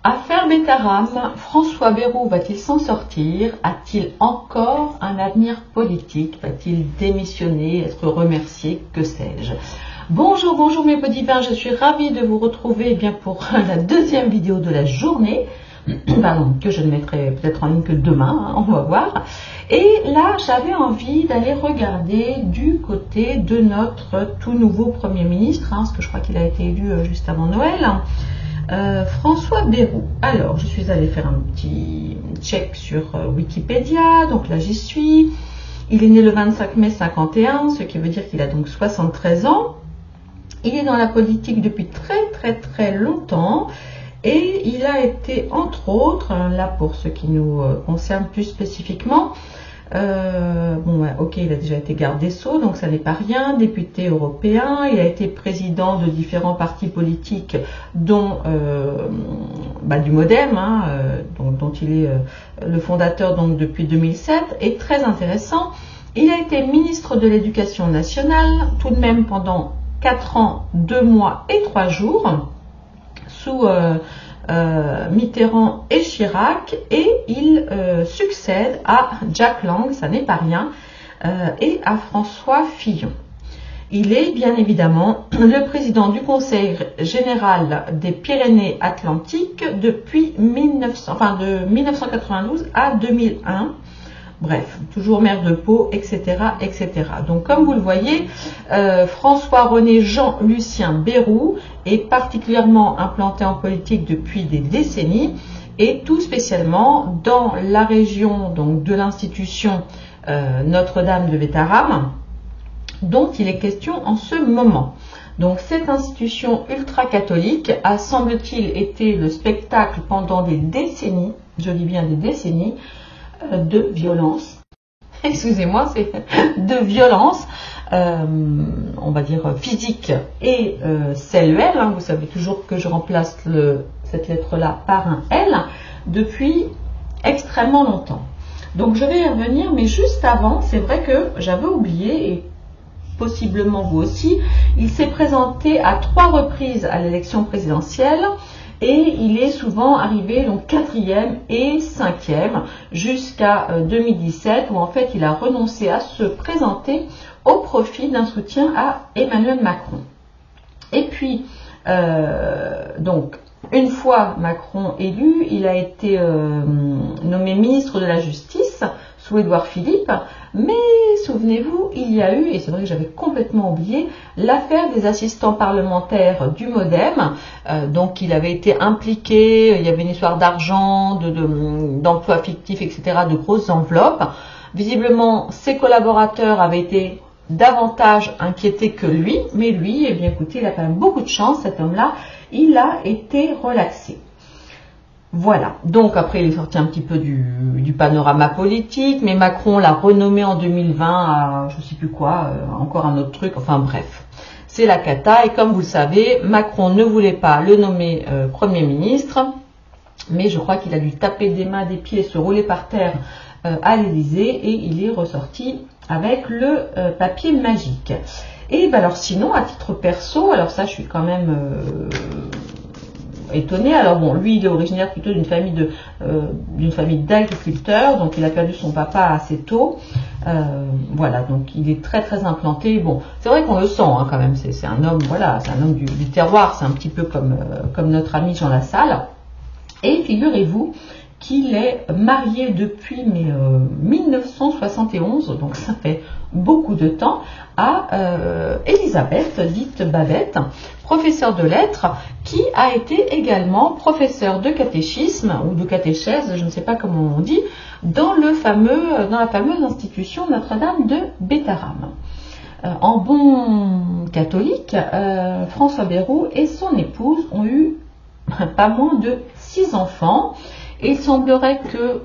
Affaire Betaram, François Bayrou va-t-il s'en sortir? A-t-il encore un avenir politique? Va-t-il démissionner, être remercié? Que sais-je? Bonjour, bonjour mes petits pains, je suis ravie de vous retrouver pour la deuxième vidéo de la journée, que je ne mettrai peut-être en ligne que demain, on va voir. Et là, j'avais envie d'aller regarder du côté de notre tout nouveau Premier ministre, parce que je crois qu'il a été élu juste avant Noël. François Bayrou. Alors, je suis allée faire un petit check sur Wikipédia, donc là j'y suis. Il est né le 25 mai 51, ce qui veut dire qu'il a donc 73 ans. Il est dans la politique depuis très longtemps et il a été entre autres, là pour ce qui nous concerne plus spécifiquement, il a déjà été garde des Sceaux, donc ça n'est pas rien, député européen, il a été président de différents partis politiques, dont du MoDem, dont il est le fondateur donc depuis 2007, et très intéressant, il a été ministre de l'Éducation nationale, tout de même pendant 4 ans, 2 mois et 3 jours, sous Mitterrand et Chirac, et il succède à Jack Lang, ça n'est pas rien, et à François Fillon. Il est bien évidemment le président du Conseil général des Pyrénées-Atlantiques depuis de 1992 à 2001. Bref, toujours maire de Pau, etc., etc. Donc, comme vous le voyez, François-René Jean-Lucien Bayrou est particulièrement implanté en politique depuis des décennies et tout spécialement dans la région donc, de l'institution Notre-Dame de Betaram, dont il est question en ce moment. Donc, cette institution ultra-catholique a, semble-t-il, été le spectacle pendant des décennies, je dis bien des décennies, de violence, excusez-moi, c'est de violence, on va dire physique et cellulaire, vous savez toujours que je remplace cette lettre-là par un L, depuis extrêmement longtemps. Donc je vais y revenir, mais juste avant, c'est vrai que j'avais oublié, et possiblement vous aussi, il s'est présenté à 3 reprises à l'élection présidentielle, et il est souvent arrivé donc 4e et 5e jusqu'à 2017 où en fait il a renoncé à se présenter au profit d'un soutien à Emmanuel Macron. Et puis donc une fois Macron élu, il a été nommé ministre de la Justice sous Édouard Philippe, mais souvenez-vous, il y a eu, et c'est vrai que j'avais complètement oublié, l'affaire des assistants parlementaires du MoDem, donc il avait été impliqué, il y avait une histoire d'argent, d'emplois fictifs, etc., de grosses enveloppes. Visiblement, ses collaborateurs avaient été davantage inquiétés que lui, mais lui, eh bien écoutez, il a quand même beaucoup de chance, cet homme-là, il a été relaxé. Voilà, donc après il est sorti un petit peu du panorama politique, mais Macron l'a renommé en 2020 à je sais plus quoi, encore un autre truc, enfin bref, c'est la cata, et comme vous le savez, Macron ne voulait pas le nommer Premier ministre, mais je crois qu'il a dû taper des mains, des pieds, se rouler par terre à l'Élysée, et il est ressorti avec le papier magique. Et alors sinon, à titre perso, alors ça je suis quand même... étonné. Alors bon, lui il est originaire plutôt d'une famille d'agriculteurs, donc il a perdu son papa assez tôt. Voilà, donc il est très implanté. Bon, c'est vrai qu'on le sent quand même. C'est un homme, voilà, c'est un homme du terroir. C'est un petit peu comme notre ami Jean Lassalle. Et figurez-vous qu'il est marié depuis 1971, donc ça fait beaucoup de temps, à Elisabeth, dite Babette, professeure de lettres, qui a été également professeur de catéchisme ou de catéchèse, je ne sais pas comment on dit, dans la fameuse institution Notre-Dame de Betaram. En bon catholique, François Bayrou et son épouse ont eu pas moins de 6 enfants, et il semblerait que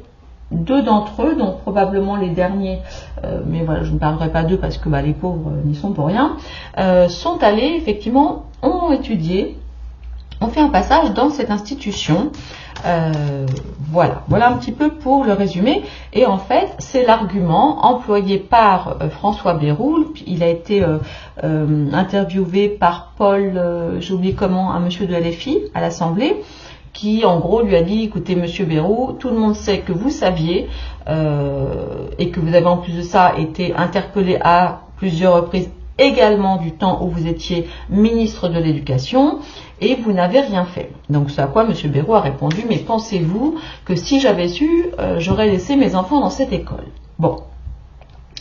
2 d'entre eux, donc probablement les derniers, mais voilà, je ne parlerai pas d'eux parce que les pauvres n'y sont pour rien, sont allés effectivement, ont étudié, ont fait un passage dans cette institution. Voilà un petit peu pour le résumé. Et en fait, c'est l'argument employé par François Bayrou. Il a été interviewé par Paul, j'ai oublié comment, un monsieur de LFI à l'Assemblée, qui en gros lui a dit, écoutez Monsieur Bayrou, tout le monde sait que vous saviez et que vous avez en plus de ça été interpellé à plusieurs reprises également du temps où vous étiez ministre de l'Éducation et vous n'avez rien fait. Donc c'est à quoi M. Bayrou a répondu, mais pensez-vous que si j'avais su, j'aurais laissé mes enfants dans cette école? Bon,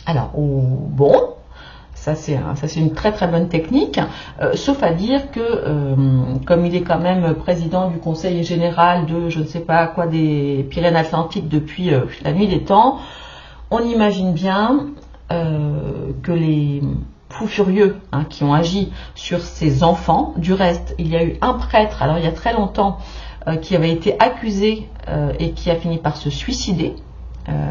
alors, bon, ça c'est une très très bonne technique, sauf à dire que comme il est quand même président du conseil général de je ne sais pas quoi des Pyrénées-Atlantiques depuis la nuit des temps, on imagine bien que les fous furieux qui ont agi sur ces enfants, du reste il y a eu un prêtre, alors il y a très longtemps, qui avait été accusé et qui a fini par se suicider.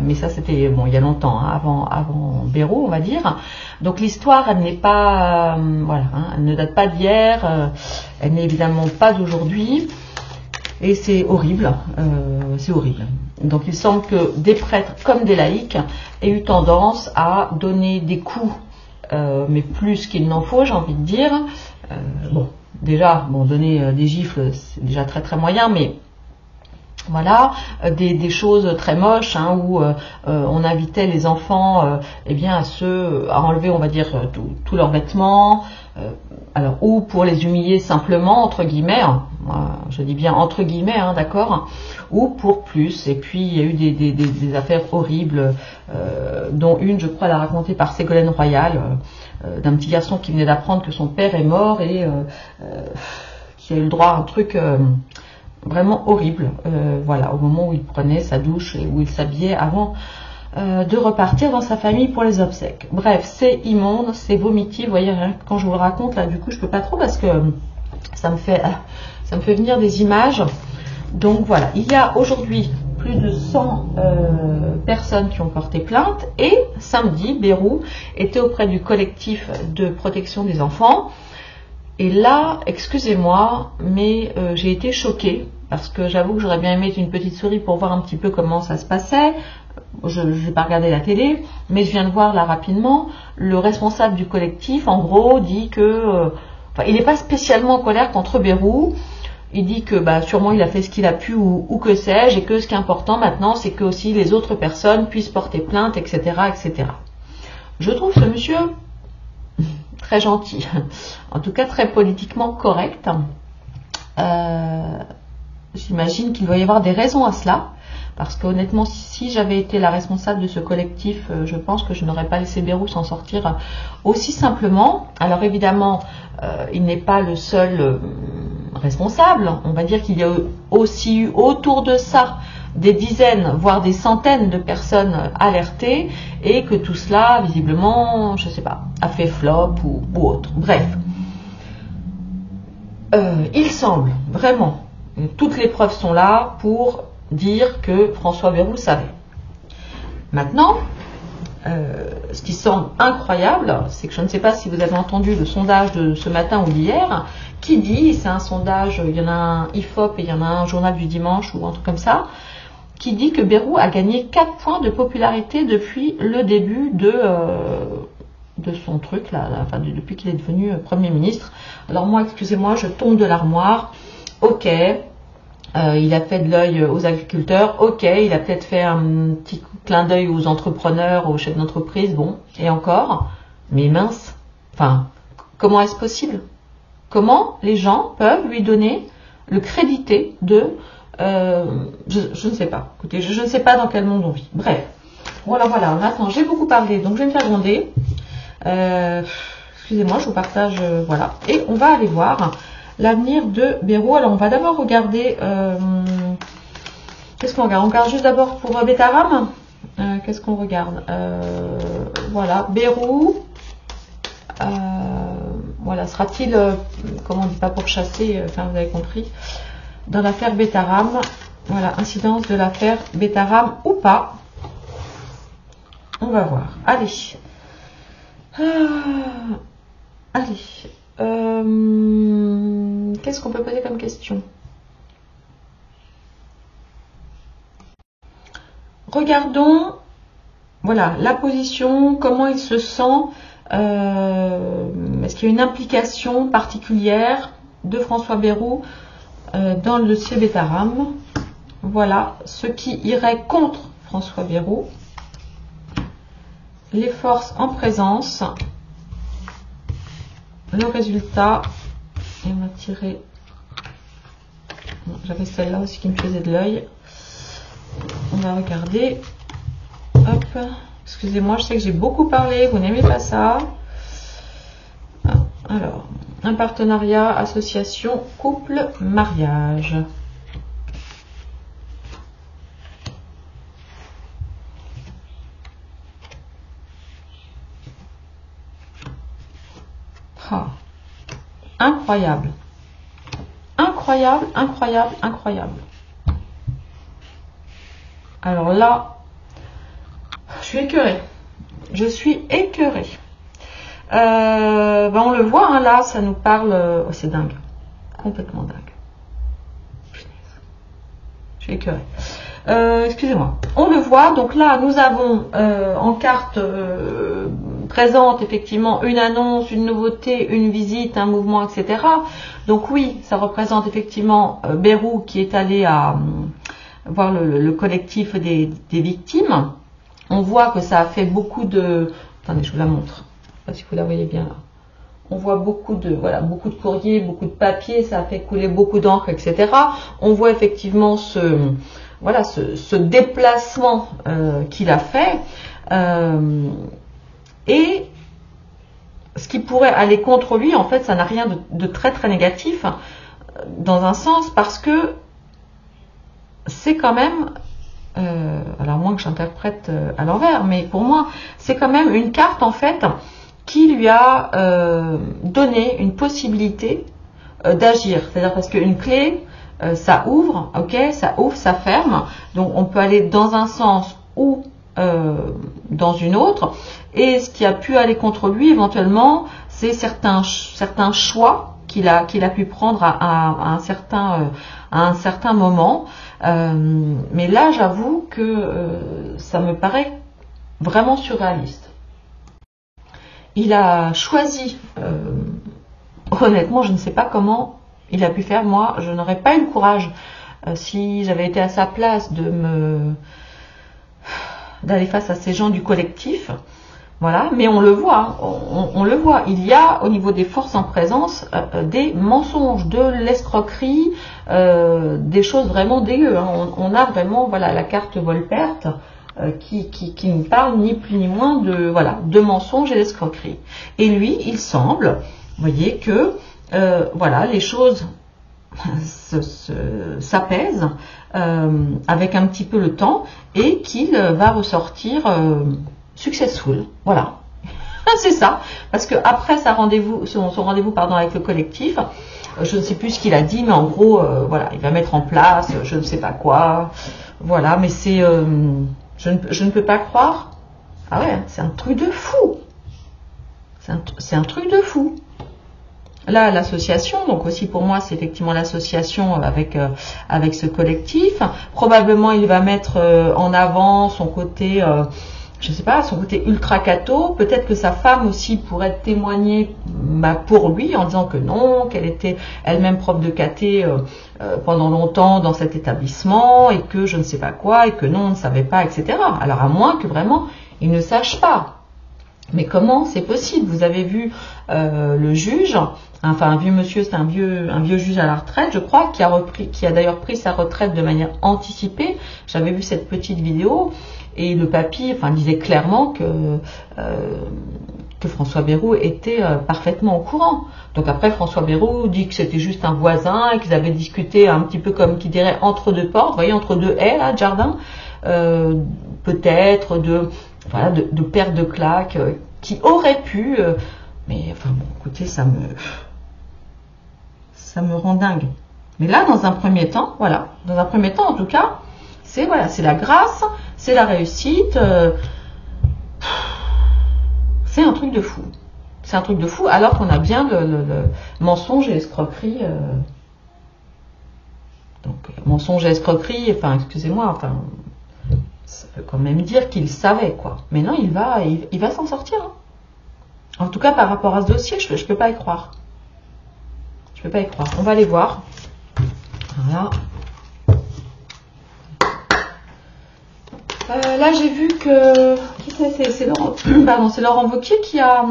Mais ça c'était bon il y a longtemps, avant Bayrou on va dire. Donc l'histoire elle n'est pas voilà, elle ne date pas d'hier, elle n'est évidemment pas d'aujourd'hui et c'est horrible, c'est horrible. Donc il semble que des prêtres comme des laïcs aient eu tendance à donner des coups, mais plus qu'il n'en faut, j'ai envie de dire. Bon déjà donner des gifles c'est déjà très très moyen, mais voilà, des choses très moches où on invitait les enfants à enlever, on va dire, tous leurs vêtements, alors ou pour les humilier simplement, entre guillemets, je dis bien entre guillemets, d'accord, ou pour plus. Et puis il y a eu des affaires horribles, dont une, je crois, l'a racontée par Ségolène Royal, d'un petit garçon qui venait d'apprendre que son père est mort et qui a eu le droit à un truc vraiment horrible, voilà, au moment où il prenait sa douche et où il s'habillait avant de repartir dans sa famille pour les obsèques. Bref, c'est immonde, c'est vomitif, vous voyez, rien que quand je vous le raconte, là, du coup, je peux pas trop parce que ça me fait venir des images. Donc voilà, il y a aujourd'hui plus de 100 personnes qui ont porté plainte et samedi, Bayrou était auprès du collectif de protection des enfants. Et là, excusez-moi, mais j'ai été choquée parce que j'avoue que j'aurais bien aimé être une petite souris pour voir un petit peu comment ça se passait. Je n'ai pas regardé la télé, mais je viens de voir là rapidement. Le responsable du collectif, en gros, dit que, il n'est pas spécialement en colère contre Bayrou. Il dit que sûrement il a fait ce qu'il a pu ou que sais-je, et que ce qui est important maintenant, c'est que aussi les autres personnes puissent porter plainte, etc., etc. Je trouve ce monsieur très gentil, en tout cas très politiquement correct. J'imagine qu'il doit y avoir des raisons à cela, parce qu'honnêtement, si j'avais été la responsable de ce collectif, je pense que je n'aurais pas laissé Bayrou s'en sortir aussi simplement. Alors évidemment, il n'est pas le seul responsable. On va dire qu'il y a aussi eu autour de ça des dizaines, voire des centaines de personnes alertées, et que tout cela, visiblement, je ne sais pas, a fait flop ou autre. Bref, il semble vraiment, toutes les preuves sont là pour dire que François Bayrou savait. Maintenant, ce qui semble incroyable, c'est que je ne sais pas si vous avez entendu le sondage de ce matin ou d'hier, qui dit, c'est un sondage, il y en a un IFOP et il y en a un journal du dimanche ou un truc comme ça, qui dit que Bayrou a gagné 4 points de popularité depuis le début de son truc, là, depuis qu'il est devenu Premier ministre. Alors moi, excusez-moi, je tombe de l'armoire. Ok, il a fait de l'œil aux agriculteurs. Ok, il a peut-être fait un petit clin d'œil aux entrepreneurs, aux chefs d'entreprise. Bon, et encore, mais mince. Comment est-ce possible? Comment les gens peuvent lui donner le crédité de... je ne sais pas. Écoutez, je ne sais pas dans quel monde on vit. Bref. Voilà. Maintenant, j'ai beaucoup parlé, donc je vais me faire gronder. Excusez-moi, je vous partage, voilà. Et on va aller voir l'avenir de Bayrou. Alors, on va d'abord regarder... qu'est-ce qu'on regarde? On regarde juste d'abord pour Bétaram. Qu'est-ce qu'on regarde? Voilà, Bayrou. Voilà, sera-t-il, comment on dit, pas pourchassé, vous avez compris, dans l'affaire Bétaram. Voilà, incidence de l'affaire Bétaram ou pas. On va voir. Allez. Qu'est-ce qu'on peut poser comme question? Regardons, voilà, la position, comment il se sent. Est-ce qu'il y a une implication particulière de François Bayrou dans le dossier Betaram. Voilà ce qui irait contre François Bayrou. Les forces en présence. Le résultat. Et on va tirer. J'avais celle-là aussi qui me faisait de l'œil. On va regarder. Hop. Excusez-moi, je sais que j'ai beaucoup parlé. Vous n'aimez pas ça. Alors, un partenariat, association, couple, mariage. Ah, incroyable. Incroyable, incroyable, incroyable. Alors là, je suis écœurée. Je suis écœurée. Ben on le voit, hein, là, ça nous parle... Oh, c'est dingue. Complètement dingue. Je suis écœurée. Excusez-moi. On le voit, donc là, nous avons en carte présente, effectivement, une annonce, une nouveauté, une visite, un mouvement, etc. Donc oui, ça représente effectivement Bayrou qui est allé à voir le collectif des victimes. On voit que ça a fait beaucoup de... Attendez, je vous la montre. Je ne sais pas si vous la voyez bien là. On voit beaucoup de, voilà, beaucoup de courriers, beaucoup de papiers, ça a fait couler beaucoup d'encre, etc. On voit effectivement ce déplacement qu'il a fait. Et ce qui pourrait aller contre lui, en fait, ça n'a rien de très très négatif, dans un sens, parce que c'est quand même... alors moins que j'interprète à l'envers, mais pour moi, c'est quand même une carte, en fait, qui lui a donné une possibilité d'agir. C'est-à-dire parce qu'une clé, ça ouvre, ok, ça ouvre, ça ferme. Donc on peut aller dans un sens ou dans une autre. Et ce qui a pu aller contre lui éventuellement, c'est certains choix qu'il a pu prendre à un certain moment. Mais là, j'avoue que ça me paraît vraiment surréaliste. Il a choisi, honnêtement, je ne sais pas comment il a pu faire. Moi, je n'aurais pas eu le courage, si j'avais été à sa place, d'aller face à ces gens du collectif. Voilà, mais on le voit, on le voit. Il y a au niveau des forces en présence des mensonges, de l'escroquerie, des choses vraiment dégueu. Hein. On a vraiment, voilà, la carte vol-perte. Qui ne parle ni plus ni moins de mensonges et d'escroquerie. Et lui, il semble, vous voyez, que voilà, les choses s'apaisent avec un petit peu le temps et qu'il va ressortir successful. Voilà. C'est ça. Parce que après son rendez-vous avec le collectif, je ne sais plus ce qu'il a dit, mais en gros, voilà, il va mettre en place je ne sais pas quoi. Voilà, mais c'est... Je ne peux pas croire. Ah ouais, c'est un truc de fou. C'est un truc de fou. Là, l'association, donc aussi pour moi, c'est effectivement l'association avec ce collectif. Probablement, il va mettre en avant son côté, je sais pas, son côté ultra catho. Peut-être que sa femme aussi pourrait témoigner pour lui en disant que non, qu'elle était elle-même prof de caté pendant longtemps dans cet établissement et que je ne sais pas quoi et que non, on ne savait pas, etc. Alors à moins que vraiment il ne sache pas. Mais comment c'est possible? Vous avez vu le juge, enfin un vieux monsieur, c'est un vieux juge à la retraite, je crois, qui a d'ailleurs pris sa retraite de manière anticipée. J'avais vu cette petite vidéo et le papy, enfin, disait clairement que François Bayrou était parfaitement au courant. Donc après, François Bayrou dit que c'était juste un voisin et qu'ils avaient discuté un petit peu comme qui dirait entre deux portes, vous voyez, entre deux haies là, de jardin, peut-être de paires de claques qui auraient pu, mais enfin bon, écoutez, ça me rend dingue. Mais là, dans un premier temps, voilà, dans un premier temps en tout cas, c'est la grâce, c'est la réussite. C'est un truc de fou. C'est un truc de fou, alors qu'on a bien le mensonge et l'escroquerie. Donc, mensonge et escroquerie, enfin, excusez-moi, enfin, ça veut quand même dire qu'il savait, quoi. Mais non, il va s'en sortir. Hein. En tout cas, par rapport à ce dossier, je peux pas y croire. Je peux pas y croire. On va aller voir. Voilà. Là, j'ai vu que c'est Laurent, pardon, c'est Laurent Wauquiez qui a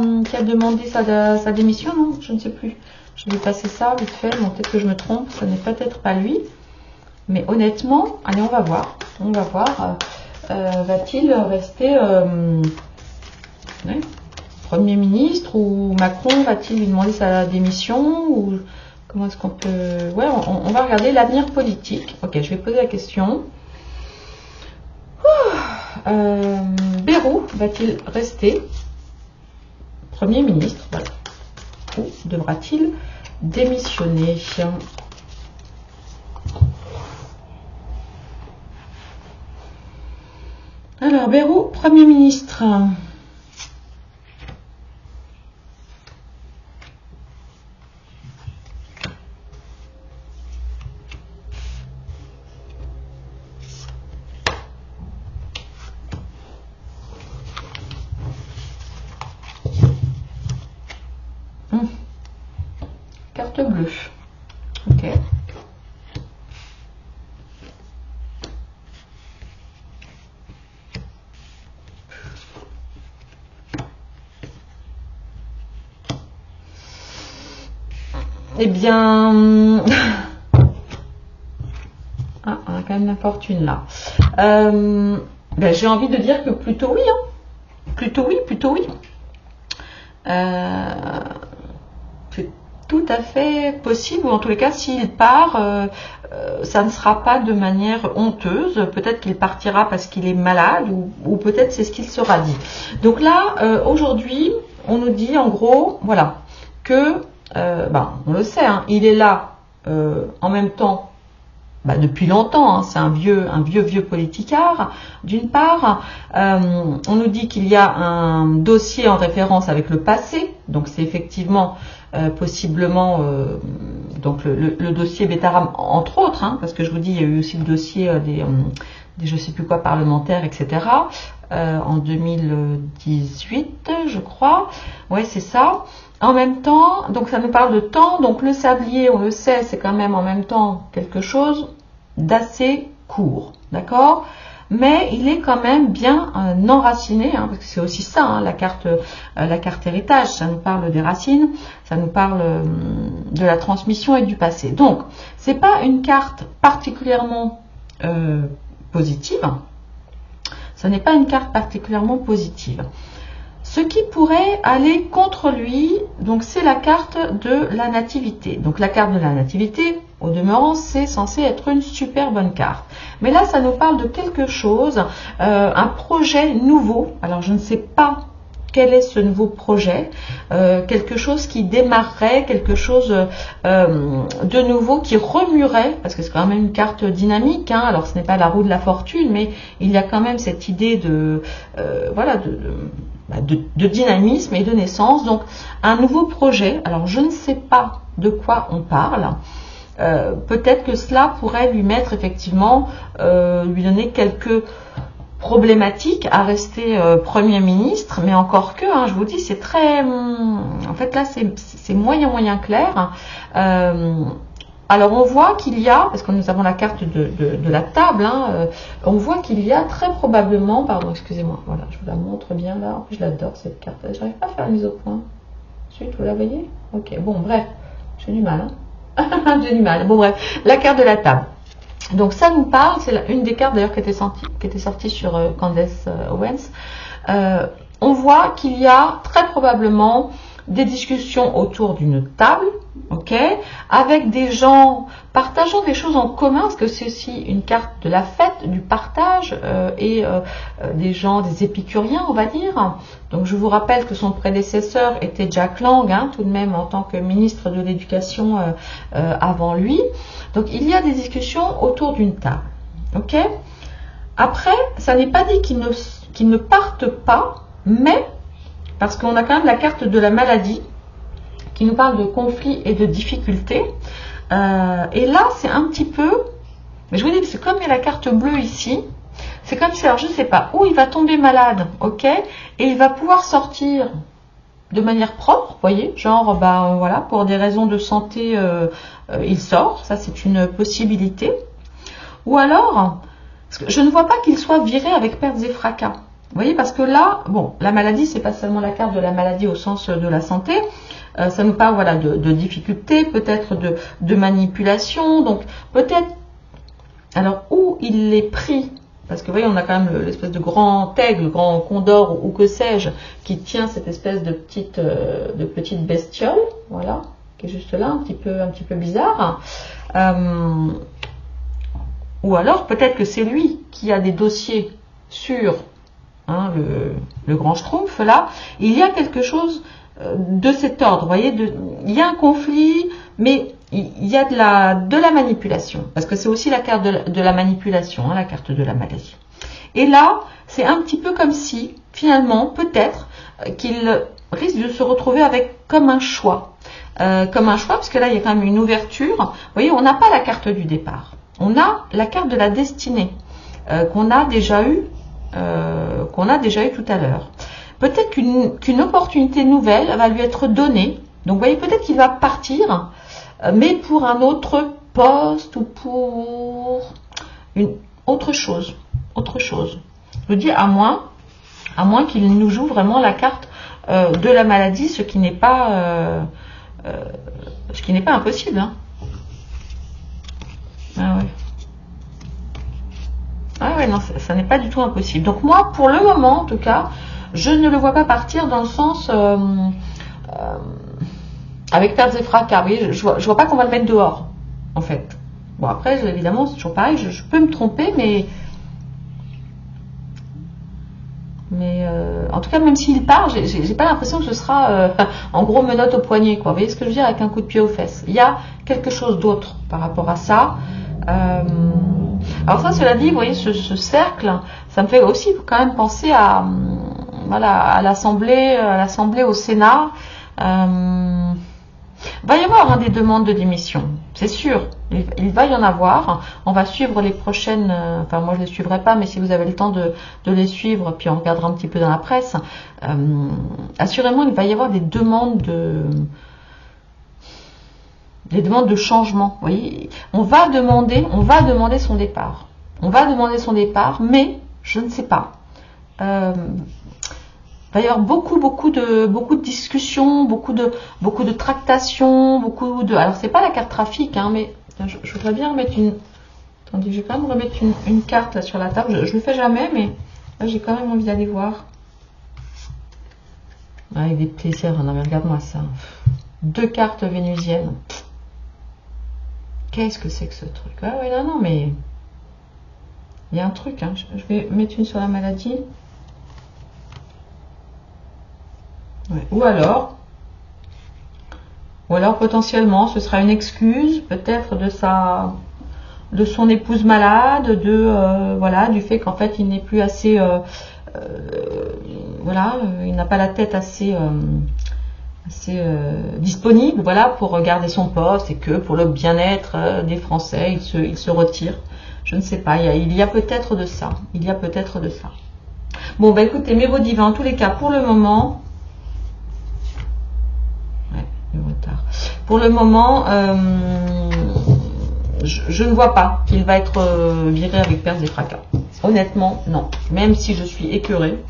demandé sa démission, non? Je ne sais plus. Je vais passer ça vite fait. Bon, peut-être que je me trompe. Ce n'est peut-être pas lui. Mais honnêtement, allez, on va voir. On va voir. Va-t-il rester Premier ministre, ou Macron va-t-il lui demander sa démission, ou comment est-ce qu'on peut... Ouais, on va regarder l'avenir politique. Ok, je vais poser la question. Bayrou va-t-il rester Premier ministre, voilà, ou devra-t-il démissionner? Alors, Bayrou, Premier ministre. Carte bleue. Ok. Eh bien, on a quand même la fortune là. Ben, j'ai envie de dire que plutôt oui. Hein. Plutôt oui, plutôt oui. C'est tout à fait possible, ou en tous les cas, s'il part, ça ne sera pas de manière honteuse. Peut-être qu'il partira parce qu'il est malade, ou peut-être c'est ce qu'il sera dit. Donc là, aujourd'hui, on nous dit en gros, voilà, que, on le sait, hein, il est là en même temps. Depuis longtemps, hein, c'est un vieux politicard, d'une part. On nous dit qu'il y a un dossier en référence avec le passé, donc c'est effectivement possiblement donc le dossier Betaram, entre autres, hein, parce que je vous dis, il y a eu aussi le dossier des je sais plus quoi parlementaires, etc. En 2018, je crois. Ouais, c'est ça. En même temps, donc ça nous parle de temps, donc le sablier, on le sait, c'est quand même en même temps quelque chose d'assez court, d'accord? Mais il est quand même bien enraciné, hein, parce que c'est aussi ça, hein, la carte héritage, ça nous parle des racines, ça nous parle de la transmission et du passé. Donc, c'est pas une carte particulièrement positive, ce n'est pas une carte particulièrement positive. Ce qui pourrait aller contre lui, donc c'est la carte de la nativité. Donc la carte de la nativité, au demeurant, c'est censé être une super bonne carte. Mais là, ça nous parle de quelque chose, un projet nouveau. Alors je ne sais pas quel est ce nouveau projet, quelque chose qui démarrerait, quelque chose de nouveau qui remuerait, parce que c'est quand même une carte dynamique, hein. Alors ce n'est pas la roue de la fortune, mais il y a quand même cette idée de dynamisme et de naissance. Donc un nouveau projet, alors je ne sais pas de quoi on parle, peut-être que cela pourrait lui mettre effectivement, lui donner quelques problématiques à rester Premier ministre, mais encore que, hein, je vous dis, c'est très, en fait là c'est moyen clair. Alors on voit qu'il y a, parce que nous avons la carte de la table, hein, on voit qu'il y a très probablement, pardon, excusez-moi, voilà, je vous la montre bien là, en plus je l'adore cette carte, j'arrive pas à faire la mise au point. Ensuite, vous la voyez? Ok, bon, bref, j'ai du mal, hein. J'ai du mal, bon bref, la carte de la table. Donc ça nous parle, c'est une des cartes d'ailleurs qui était sortie sur Candace Owens. On voit qu'il y a très probablement des discussions autour d'une table, ok, avec des gens partageant des choses en commun, parce que c'est aussi une carte de la fête, du partage, et des gens, des épicuriens, on va dire. Donc je vous rappelle que son prédécesseur était Jack Lang, hein, tout de même en tant que ministre de l'Éducation avant lui. Donc il y a des discussions autour d'une table, ok. Après, ça n'est pas dit qu'ils ne partent pas, mais parce qu'on a quand même la carte de la maladie qui nous parle de conflits et de difficultés. Et là, c'est un petit peu, mais je vous dis, c'est comme il y a la carte bleue ici, c'est comme si, alors je ne sais pas, où il va tomber malade, ok, et il va pouvoir sortir de manière propre, vous voyez, genre, ben voilà, pour des raisons de santé, il sort, ça c'est une possibilité. Ou alors, parce que je ne vois pas qu'il soit viré avec pertes et fracas. Vous voyez, parce que là, bon, la maladie, c'est pas seulement la carte de la maladie au sens de la santé, ça nous parle, voilà, de difficultés, peut-être de manipulation, donc peut-être, alors, où il est pris, parce que vous voyez, on a quand même l'espèce de grand aigle, grand condor, ou que sais-je, qui tient cette espèce de petite bestiole, voilà, qui est juste là, un petit peu bizarre. Ou alors, peut-être que c'est lui qui a des dossiers sur le grand schtroumpf, là. Il y a quelque chose de cet ordre, vous voyez, il y a un conflit, mais il y a de la manipulation, parce que c'est aussi la carte de la manipulation, la carte de la maladie. Et là, c'est un petit peu comme si, finalement, peut-être qu'il risque de se retrouver avec comme un choix, parce que là, il y a quand même une ouverture. Vous voyez, on n'a pas la carte du départ, on a la carte de la destinée qu'on a déjà eu tout à l'heure. Peut-être qu'une opportunité nouvelle va lui être donnée. Donc, vous voyez, peut-être qu'il va partir, mais pour un autre poste ou pour une autre chose. Je veux dire, à moins qu'il nous joue vraiment la carte de la maladie, ce qui n'est pas impossible. Hein. Ah ouais, non, ça n'est pas du tout impossible. Donc moi, pour le moment, en tout cas, je ne le vois pas partir dans le sens avec pertes et fracas. Vous voyez, je vois pas qu'on va le mettre dehors, en fait. Bon, après, évidemment, c'est toujours pareil, je peux me tromper, mais en tout cas, même s'il part, j'ai pas l'impression que ce sera en gros menottes au poignet, quoi. Vous voyez ce que je veux dire, avec un coup de pied aux fesses. Il y a quelque chose d'autre par rapport à ça. Alors ça, cela dit, vous voyez, ce cercle, ça me fait aussi quand même penser à l'Assemblée, au Sénat. Va y avoir des demandes de démission, c'est sûr. Il va y en avoir. On va suivre les prochaines. Enfin, moi je les suivrai pas, mais si vous avez le temps de les suivre, puis on regardera un petit peu dans la presse. Assurément, il va y avoir des demandes de changement. Vous voyez, on va demander son départ. Mais je ne sais pas. Il va y avoir beaucoup de discussions, beaucoup de tractations, alors c'est pas la carte trafic, hein, mais je voudrais bien remettre attendez, je vais quand même remettre une carte là sur la table. Je le fais jamais, mais là j'ai quand même envie d'aller voir. Avec des plaisirs, non mais regarde-moi ça. 2 cartes vénusiennes. Qu'est-ce que c'est que ce truc? Ah oui, non, mais il y a un truc, hein. Je vais mettre une sur la maladie. Ouais. Ou alors potentiellement ce sera une excuse peut-être de son épouse malade, du fait qu'en fait il n'est plus assez il n'a pas la tête assez disponible pour garder son poste, et que pour le bien-être des Français il se retire. Je ne sais pas, il y a peut-être de ça. Bon, bah écoutez, mes beaux divins, en tous les cas, pour le moment, je ne vois pas qu'il va être viré avec pertes et fracas. Honnêtement, non. Même si je suis écœurée.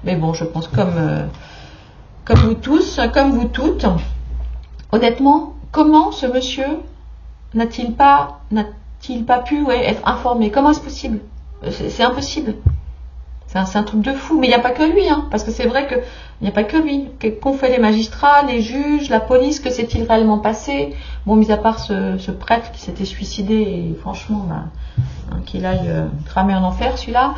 Mais bon, je pense comme vous tous, comme vous toutes. Honnêtement, comment ce monsieur n'a-t-il pas pu être informé? Comment est-ce possible? C'est impossible. C'est un truc de fou. Mais il n'y a pas que lui, hein, parce que c'est vrai qu'il n'y a pas que lui. Qu'ont fait les magistrats, les juges, la police? Que s'est-il réellement passé? Bon, mis à part ce prêtre qui s'était suicidé, et franchement, qu'il aille cramer en enfer, celui-là.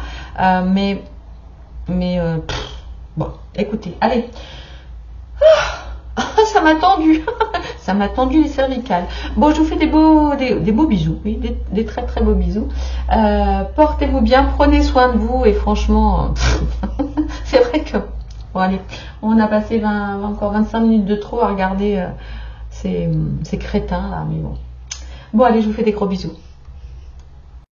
Bon, écoutez, allez. Ça m'a tendu. Ça m'a tendu les cervicales. Bon, je vous fais des beaux bisous, oui, des très très beaux bisous. Portez-vous bien, prenez soin de vous, et franchement, c'est vrai que, bon allez, on a passé encore 25 minutes de trop à regarder ces crétins là, mais bon. Bon allez, je vous fais des gros bisous.